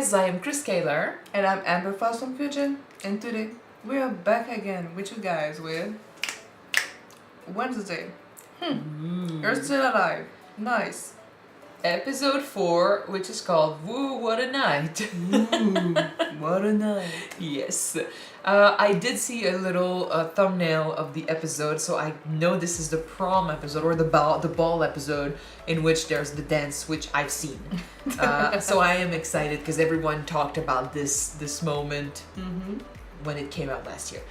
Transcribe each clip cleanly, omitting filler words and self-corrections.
guys, I am Chris Kaler. And I'm Amber Fast from Kyuujin. And today we are back again with you guys with Wednesday. You're still alive. Nice. Episode 4, which is called WOE WHAT A NIGHT. What a night. Yes. I did see a little thumbnail of the episode, so I know this is the prom episode or the ball episode in which there's the dance, which I've seen. So I am excited because everyone talked about this moment when it came out last year.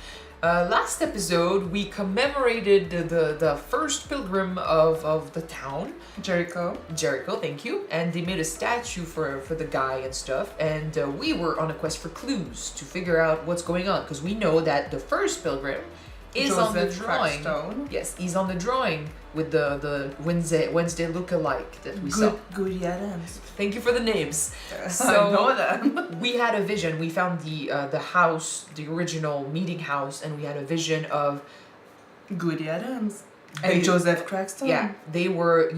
Last episode, we commemorated the first pilgrim of the town. Jericho, thank you. And they made a statue for the guy and stuff. And we were on a quest for clues to figure out what's going on. Because we know that the first pilgrim is on the drawing. Crackstone. Yes, he's on the drawing with the Wednesday look-alike that we saw. Goody Adams. Thank you for the names. I know them. We had a vision. We found the house, the original meeting house, and we had a vision of Goody Adams. They- And Joseph Crackstone. yeah, they were,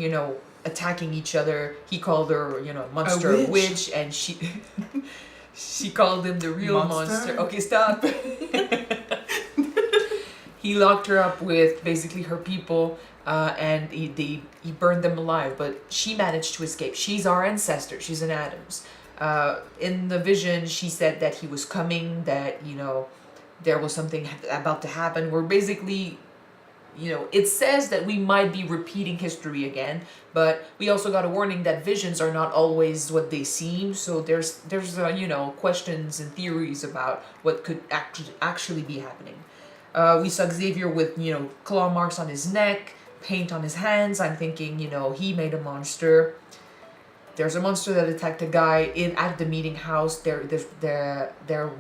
attacking each other. He called her, monster A witch, and she she called him the real monster. Okay, stop. He locked her up with basically her people, and he burned them alive. But she managed to escape. She's our ancestor. She's an Adams. In the vision, she said that he was coming. That there was something about to happen. We're basically, it says that we might be repeating history again. But we also got a warning that visions are not always what they seem. So there's questions and theories about what could actually be happening. We saw Xavier with, claw marks on his neck, paint on his hands. I'm thinking, he made a monster. There's a monster that attacked a guy at the meeting house. There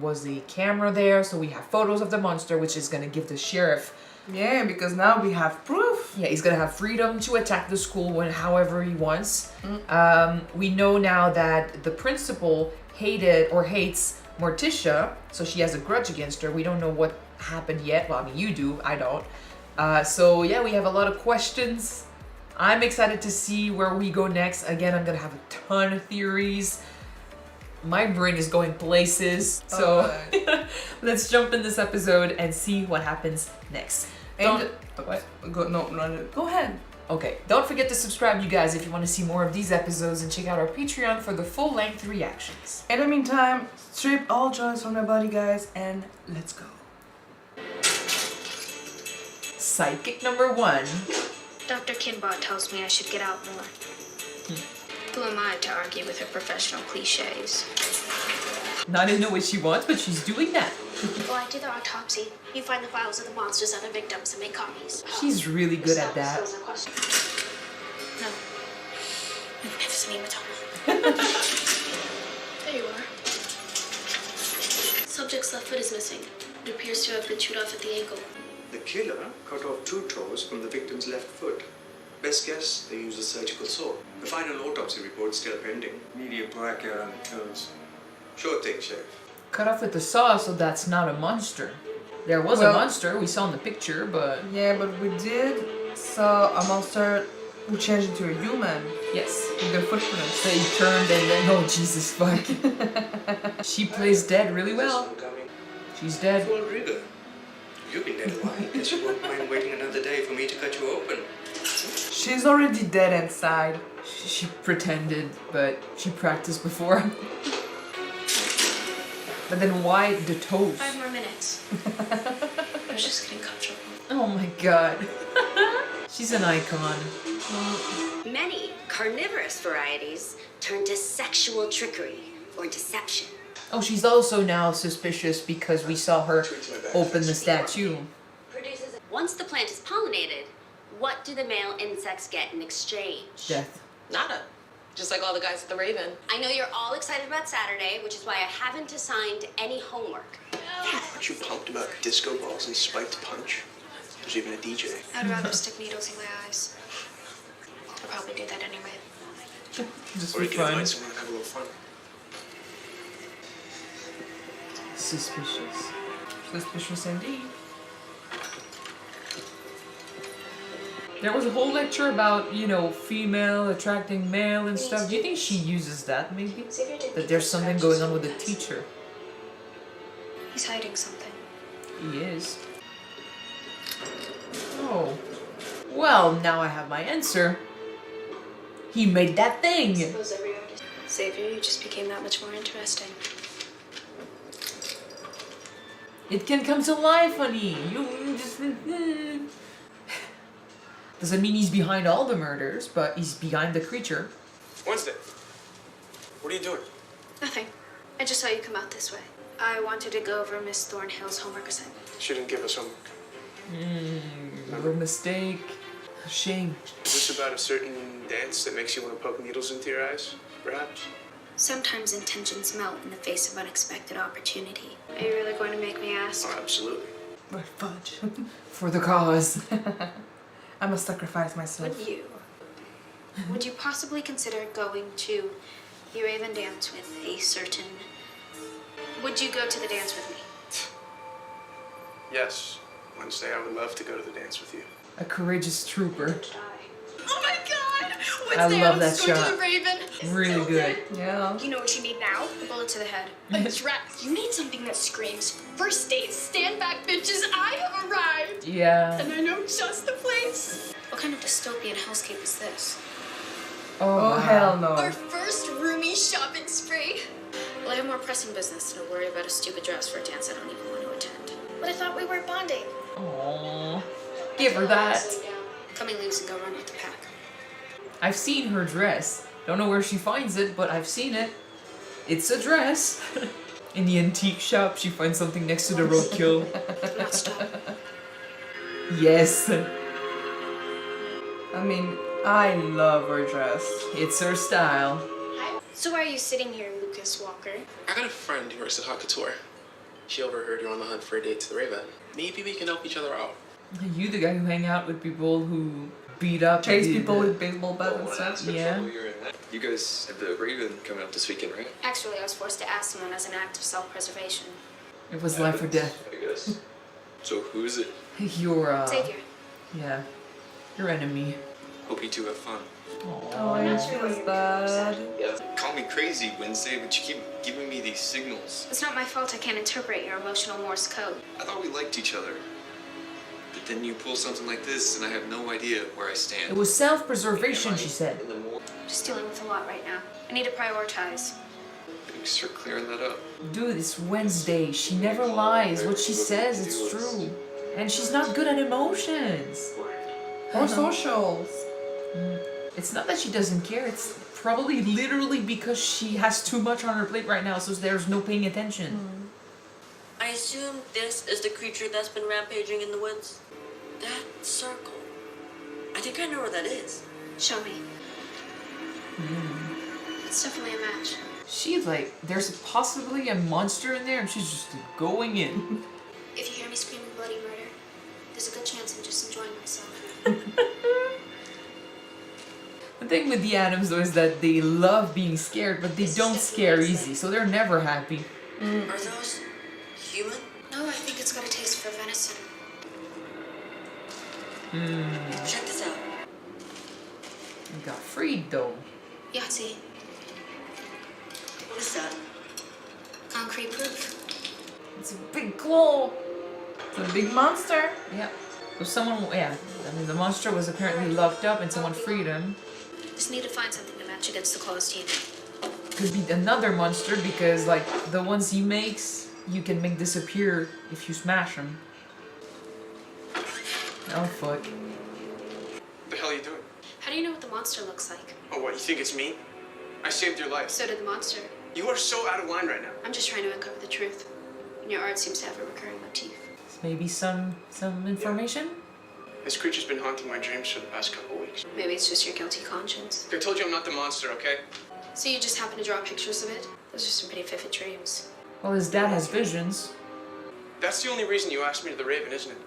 was a camera there, so we have photos of the monster, which is going to give the sheriff. Yeah, because now we have proof. Yeah, he's going to have freedom to attack the school however he wants. We know now that the principal hates Morticia, so she has a grudge against her. We don't know what happened yet. Well, I mean, you do, I don't. So yeah, we have a lot of questions. I'm excited to see where we go next. Again, I'm gonna have a ton of theories. My brain is going places. So let's jump in this episode and see what happens next. And What? Go ahead. Okay, don't forget to subscribe, you guys, if you want to see more of these episodes, and check out our Patreon for the full-length reactions. In the meantime, strip all joys from your body, guys, and let's go. Sidekick number 1. Dr. Kinbot tells me I should get out more. Who am I to argue with her professional cliches? Not in the way she wants, but she's doing that. Well, I do the autopsy. You find the files of the monsters and their victims and make copies. She's really good at that. No. Magnificent hematoma. There you are. Subject's left foot is missing. It appears to have been chewed off at the ankle. The killer cut off 2 toes from the victim's left foot. Best guess, they used a surgical saw. The final autopsy report is still pending. Media blackout on the toes. Sure thing, Sheriff. Cut off with the saw, so that's not a monster. There was a monster we saw in the picture, but... Yeah, but we did saw a monster who changed into a human. Yes. With their footprints. So he turned and then... Oh, Jesus, fuck. She plays dead really well. She's dead. Full rigor. You've been dead a while. Guess you won't mind waiting another day for me to cut you open. She's already dead inside. She pretended, but she practiced before. But then why the toes? 5 more minutes. I was just getting comfortable. Oh my god. She's an icon. Many carnivorous varieties turn to sexual trickery or deception. Oh, she's also now suspicious because we saw her open the statue. Once the plant is pollinated, what do the male insects get in exchange? Death. Nada. Just like all the guys at the Rave'n. I know you're all excited about Saturday, which is why I haven't assigned any homework. Aren't you pumped about disco balls and spiked punch? There's even a DJ. I'd rather stick needles in my eyes. I'll probably do that anyway. Just Or for you can fun. invite someone to have a little fun. Suspicious. Suspicious indeed. There was a whole lecture about, you know, female attracting male and stuff. Do you think she uses that maybe? Xavier didn't That there's something going on with the teacher. He's hiding something. He is. Oh. Well, now I have my answer. He made that thing! Suppose every artist. Xavier, you just became that much more interesting. It can come to life, honey. You just... Doesn't mean he's behind all the murders, but he's behind the creature. Wednesday. What are you doing? Nothing. I just saw you come out this way. I wanted to go over Miss Thornhill's homework assignment. She didn't give us homework. A mistake. A shame. Is this about a certain dance that makes you want to poke needles into your eyes, perhaps? Sometimes intentions melt in the face of unexpected opportunity. Are you really going to make me ask? Oh, absolutely. But fudge. For the cause. I must sacrifice myself. Would you possibly consider going to the Raven dance with a certain... Would you go to the dance with me? Yes. Wednesday, I would love to go to the dance with you. A courageous trooper. Oh my god! I love that going shot. to the Raven. Really good. Yeah. You know what you need now? A bullet to the head. A dress. You need something that screams, first date, stand back, bitches, I have arrived! Yeah. And I know just the place. What kind of dystopian hellscape is this? Oh, Oh, wow. hell no. Our first roomie shopping spree. Well, I have more pressing business than to worry about a stupid dress for a dance I don't even want to attend. But I thought we were bonding. Aww. Give her that. Coming leaves and go run with the pack. I've seen her dress. Don't know where she finds it, but I've seen it. It's a dress. In the antique shop, she finds something next to the roadkill. Do not stop. Yes. I mean, I love her dress. It's her style. So why are you sitting here, Lucas Walker? I got a friend who works at Haute Couture. She overheard you're on the hunt for a date to the Raven. Maybe we can help each other out. You the guy who hang out with people who beat up... Chase the- people with baseball bats and stuff. Yeah. You guys have the Raven coming up this weekend, right? Actually, I was forced to ask someone as an act of self-preservation. It was life or death. I guess. So who is it? Your, Xavier. yeah. Your enemy. Hope you two have fun. Oh, I feels bad. Call me crazy, Wednesday, but you keep giving me these signals. It's not my fault I can't interpret your emotional Morse code. I thought we liked each other. But then you pull something like this, and I have no idea where I stand. It was self-preservation, she said. In the morning, Just dealing with a lot right now. I need to prioritize. you start clearing that up. Dude, it's Wednesday. She never lies. What she says, it's true. And she's not good at emotions. Or socials. It's not that she doesn't care. It's probably literally because she has too much on her plate right now, so there's no paying attention. I assume this is the creature that's been rampaging in the woods. That circle. I think I know where that is. Show me. It's definitely a match. She's like, there's possibly a monster in there, and she's just going in. If you hear me screaming bloody murder, there's a good chance I'm just enjoying myself. The thing with the Adams, though, is that they love being scared, but they don't scare easy, so they're never happy. Are those human? No, I think it's got a taste for venison. Check this out. They got freed, though. Yeah, see? What is that? Concrete proof. It's a big claw. It's a big monster. Yeah. So someone, yeah, I mean, the monster was apparently locked up and someone freed him. Just need to find something to match against the claw's teeth. Could be another monster because, like, the ones he makes, you can make disappear if you smash them. Oh, fuck. What the hell are you doing? How do you know what the monster looks like? Oh, what, you think it's me? I saved your life. So did the monster. You are so out of line right now. I'm just trying to uncover the truth. And your art seems to have a recurring motif. Maybe some information? This creature's been haunting my dreams for the past couple weeks. Maybe it's just your guilty conscience. I told you I'm not the monster, okay? So you just happen to draw pictures of it? Those are some pretty vivid dreams. Well, his dad has visions. That's the only reason you asked me to the Raven, isn't it?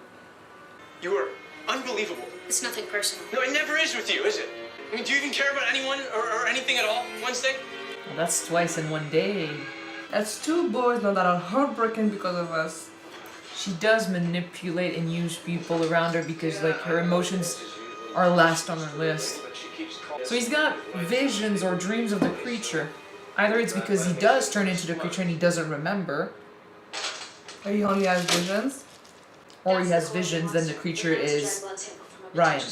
You are unbelievable. It's nothing personal. No, it never is with you, is it? I mean, do you even care about anyone or anything at all, Wednesday? Well, that's twice in one day. That's two boys now that are heartbroken because of us. She does manipulate and use people around her because, like, her emotions are last on our list. So he's got visions or dreams of the creature. Either it's because he does turn into the creature and he doesn't remember, Or he only has visions. or he has visions, then the creature is Ryan.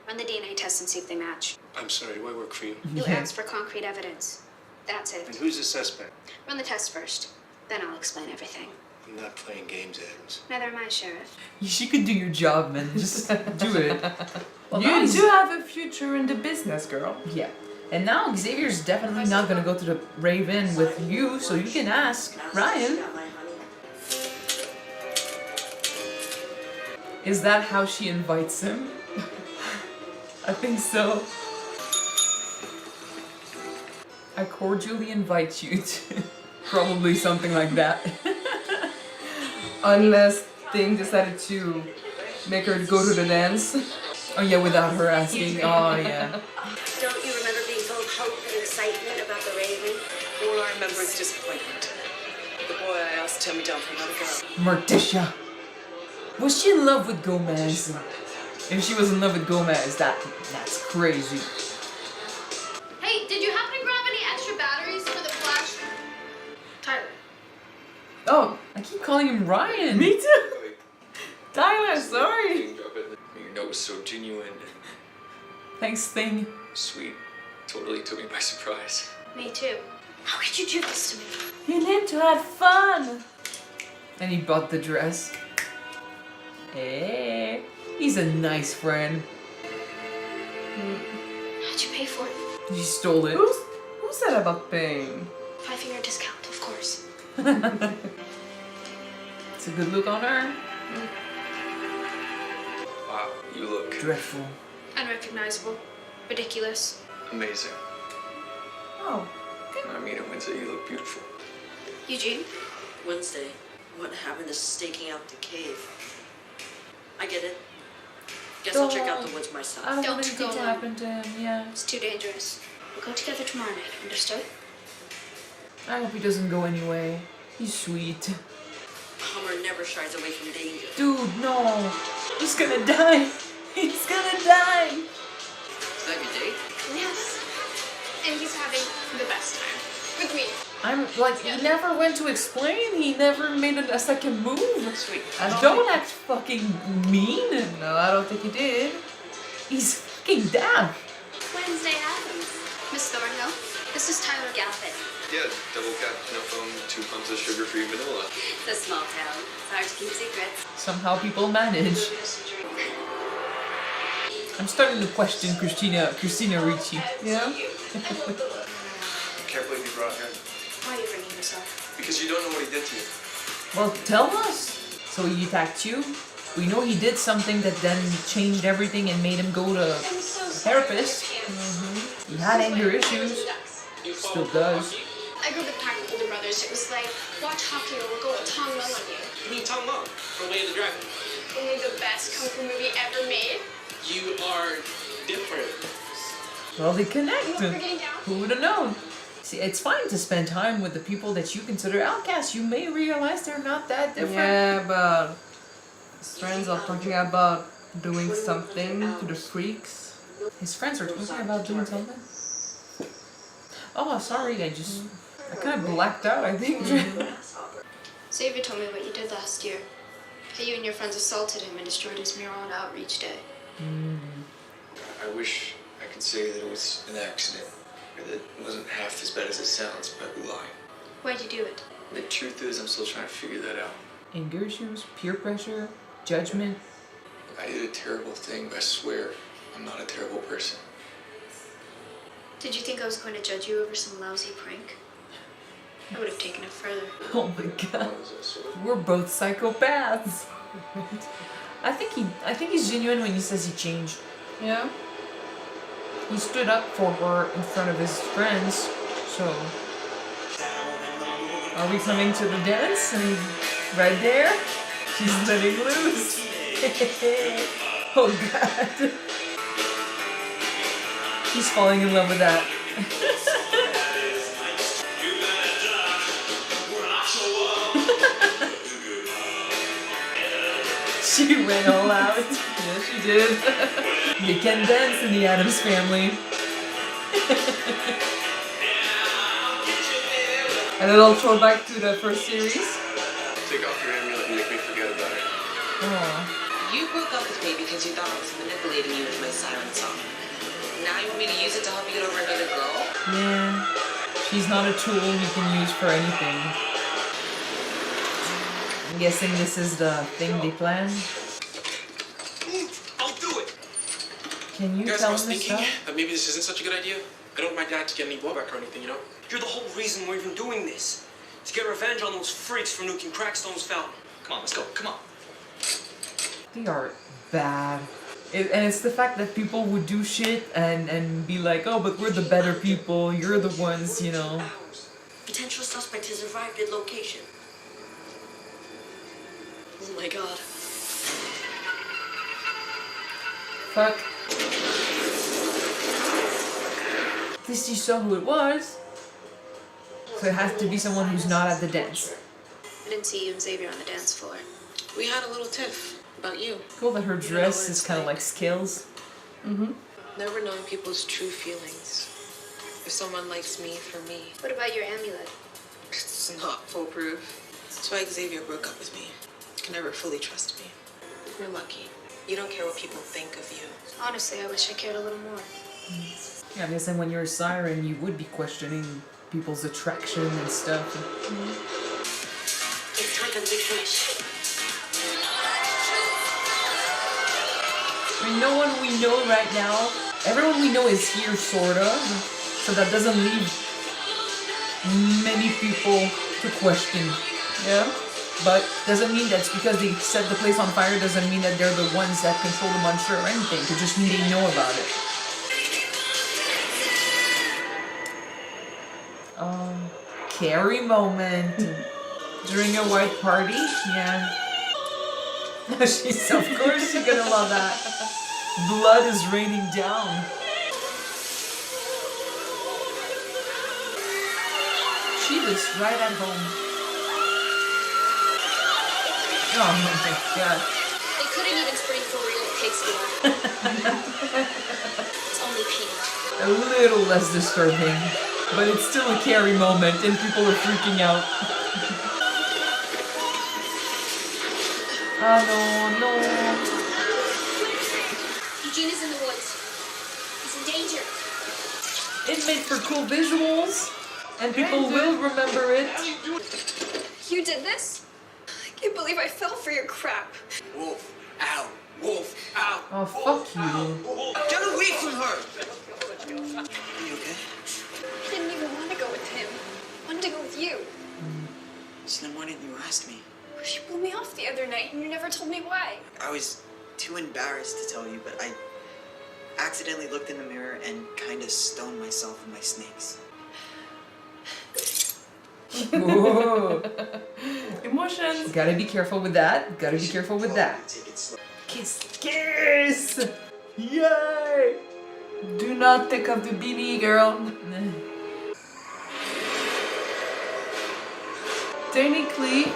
Run the DNA test and see if they match. I'm sorry, do I work for you? You asked for concrete evidence. That's And it. who's the suspect? Run the test first. Then I'll explain everything. I'm not playing games, Adams. Neither am I, Sheriff. She could do your job, man. Just do it. Well, now You he's- do have a future in the business, girl. Yeah. And now Xavier's definitely not gonna go to the Rave'n with you, so you can ask Ryan. Is that how she invites him? I think so. I cordially invite you to probably something like that. Unless Thing decided to make her go to the dance. Oh yeah, without her asking. Oh yeah. Don't you remember being full of hope and excitement about the Raven? All I remember is disappointment. The boy I asked turned me down for another girl. Morticia. Was she in love with Gomez? If she was in love with Gomez, that's crazy. Hey, did you happen to grab any extra batteries for the flash? Tyler. Oh, I keep calling him Ryan. me too. Tyler, sorry. Your note was so genuine and Thanks, Thing. sweet. Totally took me by surprise. Me too. How could you do this to me? You need to have fun. And he bought the dress. Hey, he's a nice friend. How'd you pay for it? He stole it. Who said about paying? 5-finger discount, of course. It's a good look on her. Wow, you look Dreadful. Unrecognizable. Ridiculous. amazing. Oh, I mean it, Wednesday, you look beautiful. Eugene? Wednesday, what happened to staking out the cave? I get it. Guess I'll check out the woods myself. I don't Don't want anything go to on. happen to him, yeah. It's too dangerous. We'll go together tomorrow night, understood? I hope he doesn't go anyway. He's sweet. Hummer never shies away from danger. Dude, no. He's gonna die. He's gonna die. Is that your date? Yes. And he's having the best time. With me. I'm like, he never went to explain. He never made a second move. Sweet. Don't act fucking mean. no, I don't think he did. He's fucking daft. Wednesday Adams. Miss Thornhill, this is Tyler Gaffett. Yeah, double cap, no foam, 2 pumps of sugar-free vanilla. It's a small town. It's hard to keep secrets. Somehow people manage. I'm starting to question Christina Ricci. Yeah? Can't believe you brought him. Why are you bringing this up? Because you don't know what he did to you. Well, tell us. So he attacked you. We know he did something that then changed everything and made him go to a therapist. He had anger issues. Still does. I grew up with pack of older brothers. It was like, watch hockey or we'll go to Tom Low on you. You mean Tom Low from Way of the Dragon? Only the best kung fu movie ever made. You are different. Well, they connect. You know, getting down. Who would have known? See, it's fine to spend time with the people that you consider outcasts. You may realize they're not that different. Yeah, but his friends are talking about doing something to the freaks. His friends are talking about doing something. Oh, sorry, I kind of blacked out, I think. Xavier told me what you did last year. How you and your friends assaulted him and destroyed his mural on Outreach Day. I wish I could say that it was an accident, or that it wasn't half as bad as it sounds, but I lie. Why'd you do it? The truth is, I'm still trying to figure that out. Anger issues, peer pressure, judgment. I did a terrible thing, but I swear I'm not a terrible person. Did you think I was going to judge you over some lousy prank? I would have taken it further. Oh my god. We're both psychopaths. I think he's genuine when he says he changed. Yeah? He stood up for her in front of his friends, so... Are we coming to the dance? And right there, she's letting loose. Oh god. He's falling in love with that. She went all out. Yeah, she did. You can dance in the Addams Family. A little throwback to the first series. Take off your amulet and make me forget about it. Oh. You broke up with me because you thought I was manipulating you with my siren song. Now you want me to use it to help you get over another girl? Yeah. She's not a tool you can use for anything. I'm guessing this is the thing they planned. I'll do it. Can you Guys, I tell was me thinking stuff? that maybe this isn't such a good idea. I don't want my dad to get any blowback or anything, you know? You're the whole reason we're even doing this. To get revenge on those freaks for nuking Crackstone's fountain. Come on, let's go. Come on. They are bad. And it's the fact that people would do shit and be like, oh, but we're the better people, you're the ones, you know. Potential suspect has arrived at location. Oh my god. Fuck. At least you saw who it was. So it has to be someone who's not at the dance. I didn't see you and Xavier on the dance floor. We had a little tiff about you. Cool that her dress is kind of like Skills. Mm-hmm. Never knowing people's true feelings. If someone likes me for me, What about your amulet? it's not foolproof. That's why Xavier broke up with me. Can never fully trust me. You're lucky. You don't care what people think of you. Honestly, I wish I cared a little more. Yeah, I guess then when you're a siren, you would be questioning people's attraction and stuff. It's time to refresh. I mean, no one we know right now, everyone we know is here, sort of. So that doesn't leave many people to question. Yeah. But doesn't mean that's because they set the place on fire, doesn't mean that they're the ones that control the monster or anything. It just mean they know about it. Carrie moment. During a white party? Yeah. She's, of course she's gonna love that. Blood is raining down. She lives right at home. Oh my god. They couldn't even spring for real pig's blood. It's only paint. A little less disturbing. But it's still a Carrie moment and people are freaking out. Oh no, Eugene is in the woods. He's in danger. It made for cool visuals. And people will remember it. You did this? I can't believe I fell for your crap. Wolf, ow. Wolf, ow. Oh, fuck you. Get away from her! Are you okay? I didn't even want to go with him. I wanted to go with you. So then why didn't you ask me? You blew me off the other night and you never told me why. I was too embarrassed to tell you, but I accidentally looked in the mirror and kind of stoned myself with my snakes. Whoa. Emotions. Gotta be careful with that. Gotta be careful with that. Kiss, kiss! Yay! Do not take off the beanie, girl. Technically,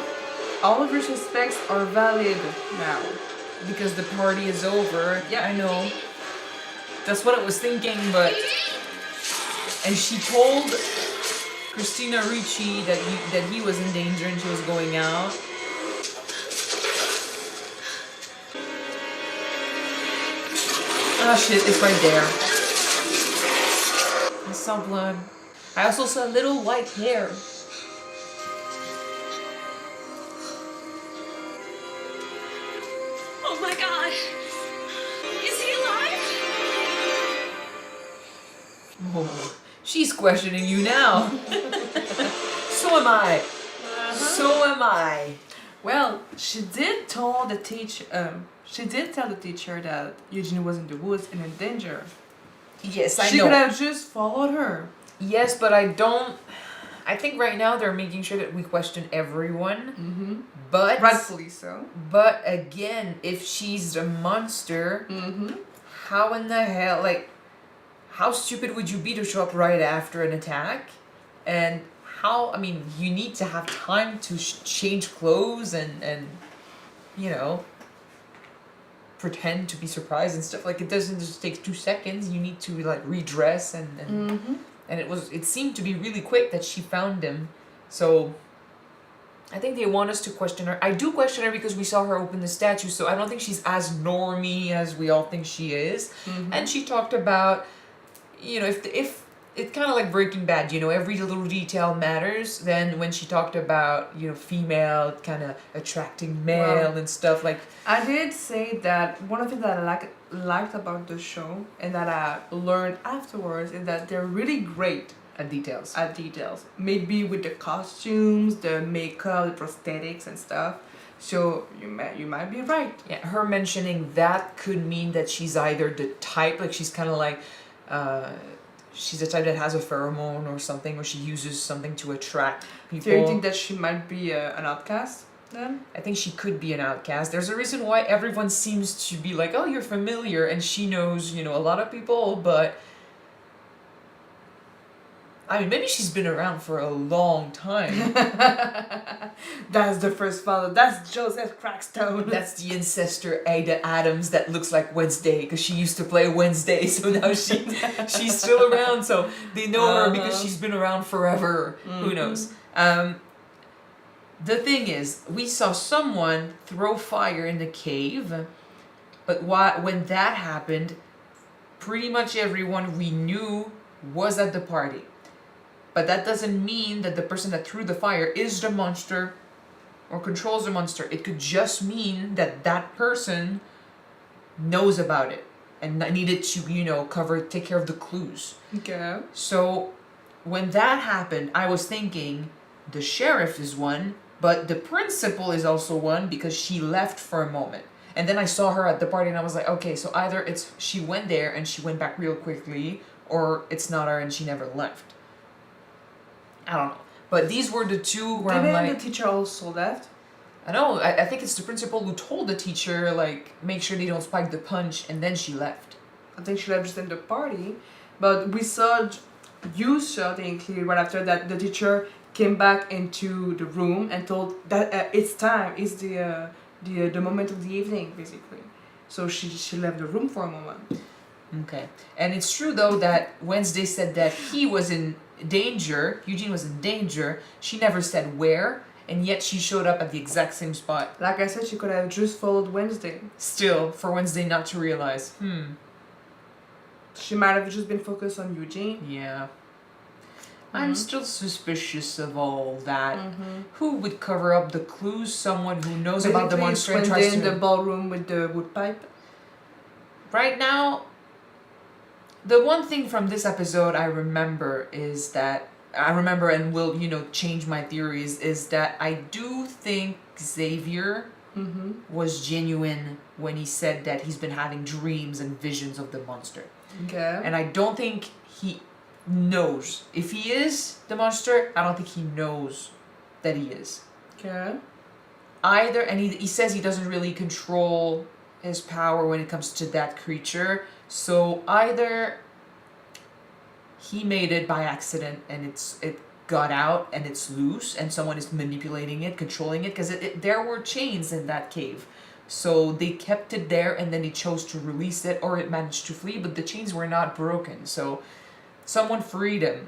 all of your suspects are valid now. Because the party is over. Yeah, I know. That's what I was thinking, but... And she told Christina Ricci that he was in danger and she was going out. Oh shit, it's right there. I saw blood. I also saw little white hair. Oh my god. Is he alive? Oh, she's questioning you now. So am I. So am I. Well, she did tell the teacher. She did tell the teacher that Eugene was in the woods and in danger. Yes, I She know. could have just followed her. Yes, but I don't. I think right now they're making sure that we question everyone. Mm-hmm. But Rightfully so. But again, if she's a monster, how in the hell, like, how stupid would you be to show up right after an attack? And how, I mean, you need to have time to change clothes and you know, pretend to be surprised and stuff. Like, it doesn't just take 2 seconds. You need to like redress and it seemed to be really quick that she found him. So I think they want us to question her. I do question her because we saw her open the statue, so I don't think she's as normie as we all think she is. And she talked about, you know, if it's kind of like Breaking Bad, you know, every little detail matters. Then when she talked about, you know, female kind of attracting male and stuff, like... I did say that one of the things that I liked about the show and that I learned afterwards is that they're really great at details. Maybe with the costumes, the makeup, the prosthetics and stuff. So you might be right. Yeah, her mentioning that could mean that she's either the type, like she's kind of like... she's the type that has a pheromone or something, or she uses something to attract people. So you think that she might be an outcast then? I think she could be an outcast. There's a reason why everyone seems to be like, oh, you're familiar, and she knows, you know, a lot of people, but... I mean, maybe she's been around for a long time. That's the first father. That's Joseph Crackstone. That's the ancestor Ada Adams that looks like Wednesday, because she used to play Wednesday, so now she's still around, so they know her because she's been around forever. Who knows? The thing is, we saw someone throw fire in the cave, but when that happened, pretty much everyone we knew was at the party. But that doesn't mean that the person that threw the fire is the monster or controls the monster. It could just mean that that person knows about it and needed to, you know, take care of the clues. Okay. So when that happened, I was thinking the sheriff is one, but the principal is also one because she left for a moment. And then I saw her at the party and I was like, okay, so either it's she went there and she went back real quickly, or it's not her and she never left. I don't know. But these were the two where I'm like... the teacher also left? I know. I think it's the principal who told the teacher, like, make sure they don't spike the punch, and then she left. I think she left just in the party. But you saw, I think, clearly right after that, the teacher came back into the room and told that it's time. It's the moment of the evening, basically. So she left the room for a moment. Okay. And it's true, though, that Wednesday said that he was in danger, Kyuujin was in danger. She never said where, and yet she showed up at the exact same spot. Like I said, she could have just followed Wednesday. Still, for Wednesday not to realize. She might have just been focused on Kyuujin. Yeah. I'm still suspicious of all that. Who would cover up the clues? Someone who knows about the monster and tries to... in the ballroom with the wood pipe. Right now, the one thing from this episode I remember is that... and will, you know, change my theories, is that I do think Xavier was genuine when he said that he's been having dreams and visions of the monster. Okay. And I don't think he knows. If he is the monster, I don't think he knows that he is. Okay. Either, and he says he doesn't really control his power when it comes to that creature. So either he made it by accident and it got out and it's loose and someone is manipulating it, controlling it, because there were chains in that cave. So they kept it there and then he chose to release it, or it managed to flee, but the chains were not broken. So someone freed him.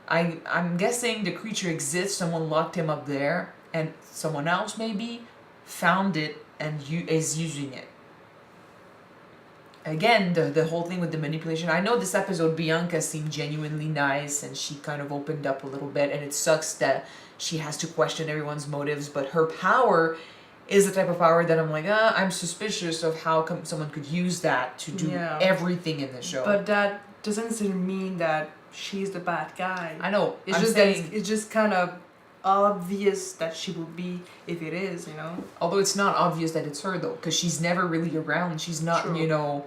I'm guessing the creature exists, someone locked him up there, and someone else maybe found it and is using it. Again, the whole thing with the manipulation. I know this episode, Bianca seemed genuinely nice and she kind of opened up a little bit, and it sucks that she has to question everyone's motives, but her power is the type of power that I'm like, I'm suspicious of how come someone could use that to do everything in the show. But that doesn't necessarily mean that she's the bad guy. I know. It's just saying, it's just kind of obvious that she will be if it is, you know. Although it's not obvious that it's her though, because she's never really around. She's not, you know,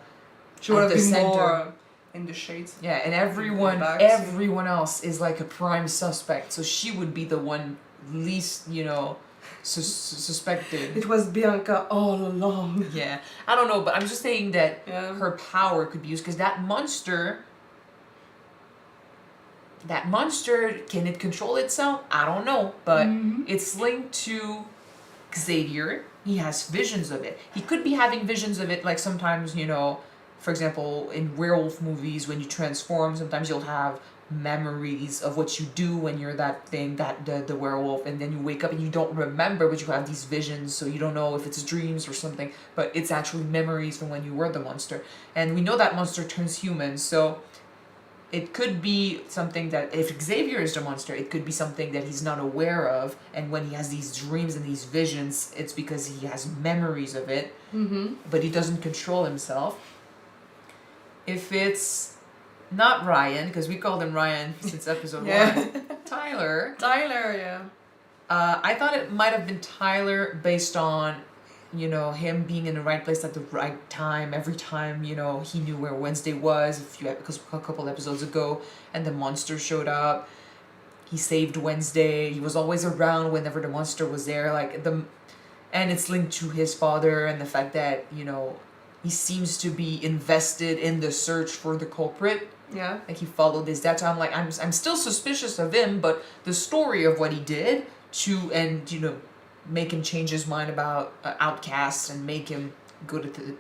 she would have been more in the shades. Yeah, and everyone else is like a prime suspect, so she would be the one least, you know, suspected. It was Bianca all along. Yeah, I don't know, but I'm just saying that her power could be used, because that monster, can it control itself? I don't know, but it's linked to Xavier, he has visions of it. He could be having visions of it, like sometimes, you know, for example, in werewolf movies, when you transform, sometimes you'll have memories of what you do when you're that thing, the werewolf, and then you wake up and you don't remember, but you have these visions, so you don't know if it's dreams or something, but it's actually memories from when you were the monster. And we know that monster turns human, so it could be something that, if Xavier is the monster, it could be something that he's not aware of, and when he has these dreams and these visions, it's because he has memories of it, but he doesn't control himself. If it's not Ryan, because we called him Ryan since episode 1. Tyler, yeah. I thought it might have been Tyler based on, you know, him being in the right place at the right time. Every time, you know, he knew where Wednesday was because a couple episodes ago, and the monster showed up. He saved Wednesday. He was always around whenever the monster was there. And it's linked to his father and the fact that, you know, he seems to be invested in the search for the culprit. Yeah. Like he followed his dad. So I'm like, I'm still suspicious of him, but the story of what he did and you know, make him change his mind about outcasts and make him go to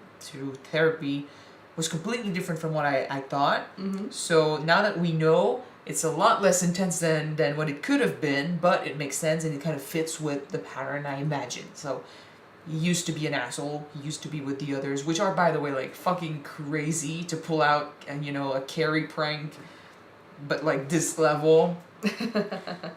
therapy was completely different from what I thought. So now that we know, it's a lot less intense than what it could have been, but it makes sense and it kind of fits with the pattern I imagined. So he used to be an asshole. He used to be with the others, which are, by the way, like fucking crazy to pull out, and you know, a Carrie prank, but like this level.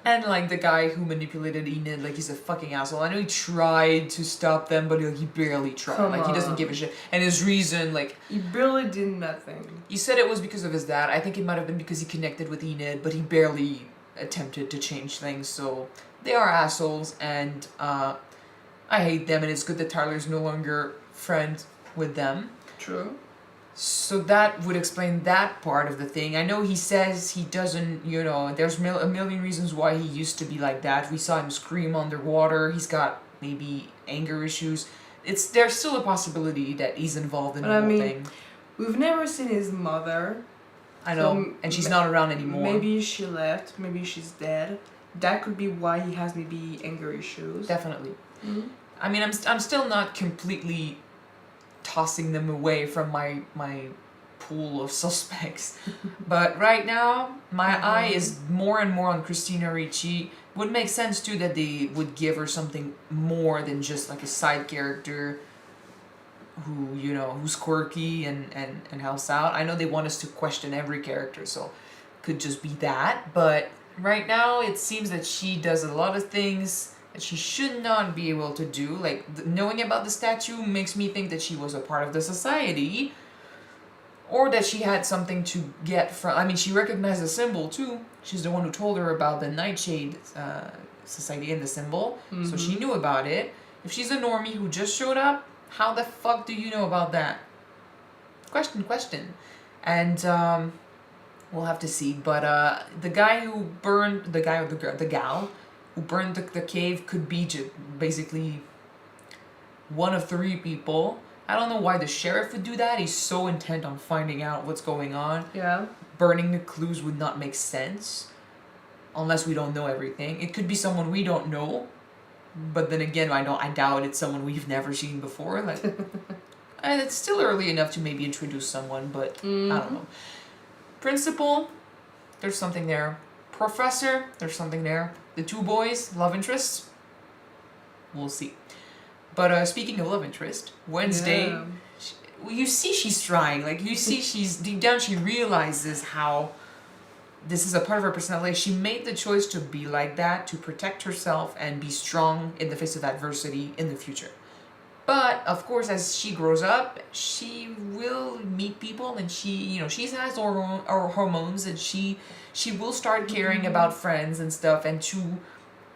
And like the guy who manipulated Enid, like he's a fucking asshole. I know he tried to stop them, but he barely tried. He doesn't give a shit. And his reason, like, he barely did nothing. You said it was because of his dad. I think it might have been because he connected with Enid, but he barely attempted to change things. So they are assholes, and I hate them, and it's good that Tyler's no longer friends with them. True. So that would explain that part of the thing. I know he says he doesn't, you know, there's a million reasons why he used to be like that. We saw him scream underwater. He's got maybe anger issues. There's still a possibility that he's involved in the whole thing. We've never seen his mother. I know, and she's not around anymore. Maybe she left. Maybe she's dead. That could be why he has maybe anger issues. Definitely. I mean, I'm still not completely tossing them away from my pool of suspects, but right now my eye is more and more on Christina Ricci. Would make sense too that they would give her something more than just like a side character who, you know, who's quirky and helps out. I know they want us to question every character, so could just be that, but right now it seems that she does a lot of things that she should not be able to do. Like, knowing about the statue makes me think that she was a part of the society, or that she had something to get from... I mean, she recognized the symbol too. She's the one who told her about the Nightshade Society and the symbol, so she knew about it. If she's a normie who just showed up, how the fuck do you know about that? Question. And we'll have to see. But the guy who burned... The guy or the gal who burned the cave could be basically one of 3 people. I don't know why the sheriff would do that. He's so intent on finding out what's going on. Yeah. Burning the clues would not make sense unless we don't know everything. It could be someone we don't know, but then again, I doubt it's someone we've never seen before. Like, and it's still early enough to maybe introduce someone, but I don't know. Principal, there's something there. Professor, there's something there. The 2 boys, love interests, we'll see. But speaking of love interest, Wednesday, you see she's trying. Like, you see she's, deep down she realizes how this is a part of her personality. She made the choice to be like that, to protect herself and be strong in the face of adversity in the future. But, of course, as she grows up, she will meet people, and she has hormones, and she will start caring about friends and stuff, and to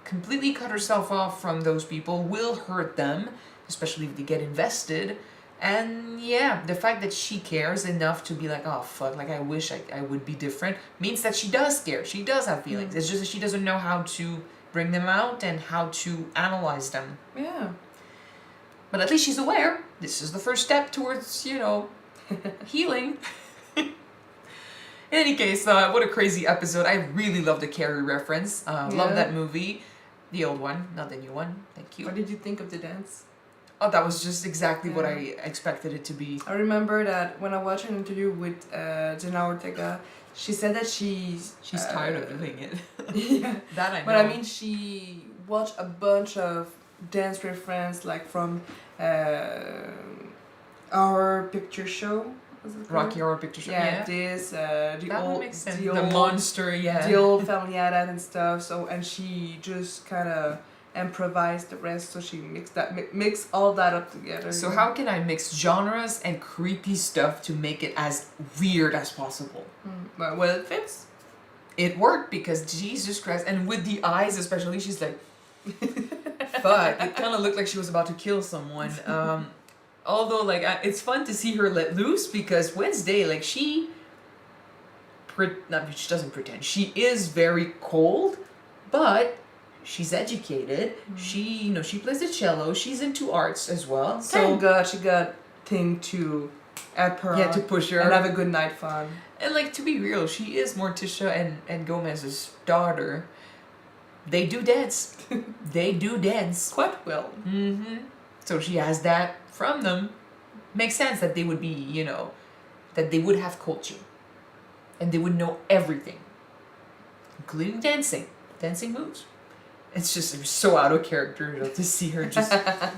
completely cut herself off from those people will hurt them, especially if they get invested. And yeah, the fact that she cares enough to be like, oh fuck, like I wish I would be different, means that she does care. She does have feelings. It's just that she doesn't know how to bring them out and how to analyze them. Yeah. But at least she's aware. This is the first step towards, you know, healing. In any case, what a crazy episode. I really love the Carrie reference. Love that movie. The old one, not the new one. Thank you. What did you think of the dance? Oh, that was just exactly what I expected it to be. I remember that when I watched an interview with Jenna Ortega, she said that she's tired of doing it. Yeah, that I know. But I mean, she watched a bunch of Dance with Friends, like from Our Picture Show. Rocky Horror Picture Show. Yeah, this the monster, the old family had and stuff. So and she just kind of improvised the rest. So she mix all that up together. So how can I mix genres and creepy stuff to make it as weird as possible? Well, it fits. It worked because Jesus Christ, and with the eyes especially, she's like, fuck. It kind of looked like she was about to kill someone. Although, like, it's fun to see her let loose because Wednesday, like, she doesn't pretend. She is very cold, but she's educated. She plays the cello. She's into arts as well. So thank God she got thing to help her. Yeah, to push her and have a good night fun. And like, to be real, she is Morticia and Gomez's daughter. They do dance. They do dance quite well. So she has that from them. Makes sense that they would be, that they would have culture. And they would know everything. Including dancing moves. It's just so out of character to see her just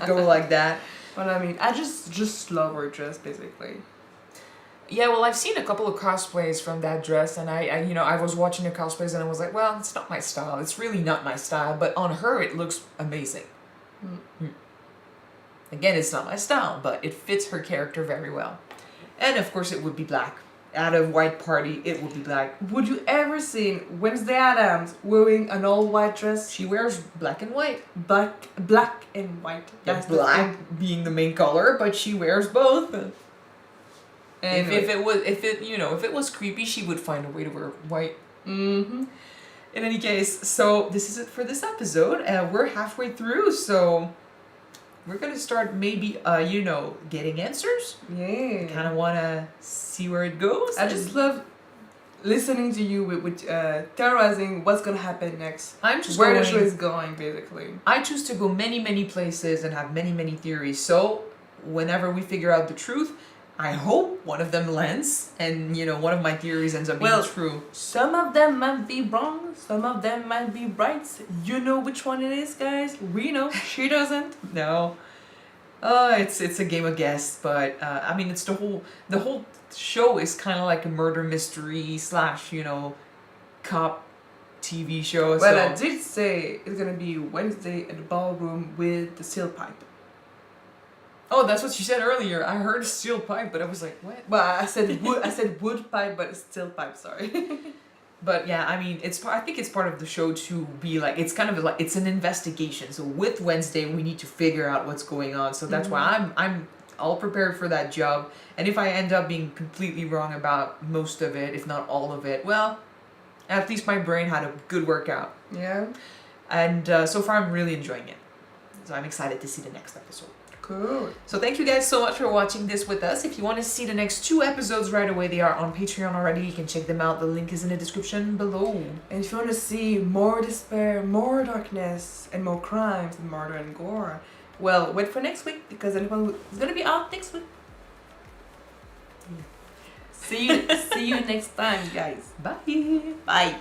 go like that. Well, I mean, I just love her dress, basically. Yeah, well, I've seen a couple of cosplays from that dress, and I was watching the cosplays, and I was like, well, it's not my style. It's really not my style, but on her, it looks amazing. Again, it's not my style, but it fits her character very well. And of course, it would be black. At a white party, it would be black. Would you ever see Wednesday Addams wearing an all-white dress? She wears black and white. Black and white. That's black being the main color, but she wears both. Anyway. If it was creepy, she would find a way to wear white. In any case, so this is it for this episode. We're halfway through, so we're gonna start maybe getting answers. Yeah. Kind of wanna see where it goes. I just love listening to you with theorizing what's gonna happen next. I'm just where the show is going, basically. I choose to go many places and have many theories. So whenever we figure out the truth, I hope one of them lands, and one of my theories ends up being true. Some of them might be wrong, some of them might be right. You know which one it is, guys. We know. She doesn't. No. It's a game of guess, but I mean, it's the whole show is kind of like a murder mystery / cop TV show. Well, I did say it's gonna be Wednesday at the ballroom with the steel pipe. Oh, that's what she said earlier. I heard steel pipe, but I was like, what? Well, I said wood. I said wood pipe, but it's steel pipe. Sorry. But yeah, I mean, I think it's part of the show to be like, it's kind of like, it's an investigation. So with Wednesday, we need to figure out what's going on. So that's why I'm all prepared for that job. And if I end up being completely wrong about most of it, if not all of it, well, at least my brain had a good workout. Yeah. And so far, I'm really enjoying it. So I'm excited to see the next episode. Cool. So thank you guys so much for watching this with us. If you want to see the next 2 episodes right away, they are on Patreon already. You can check them out. The link is in the description below. And if you want to see more despair, more darkness, and more crimes, and murder and gore, well, wait for next week because the new one is going to be out next week. See you next time, guys. Bye. Bye.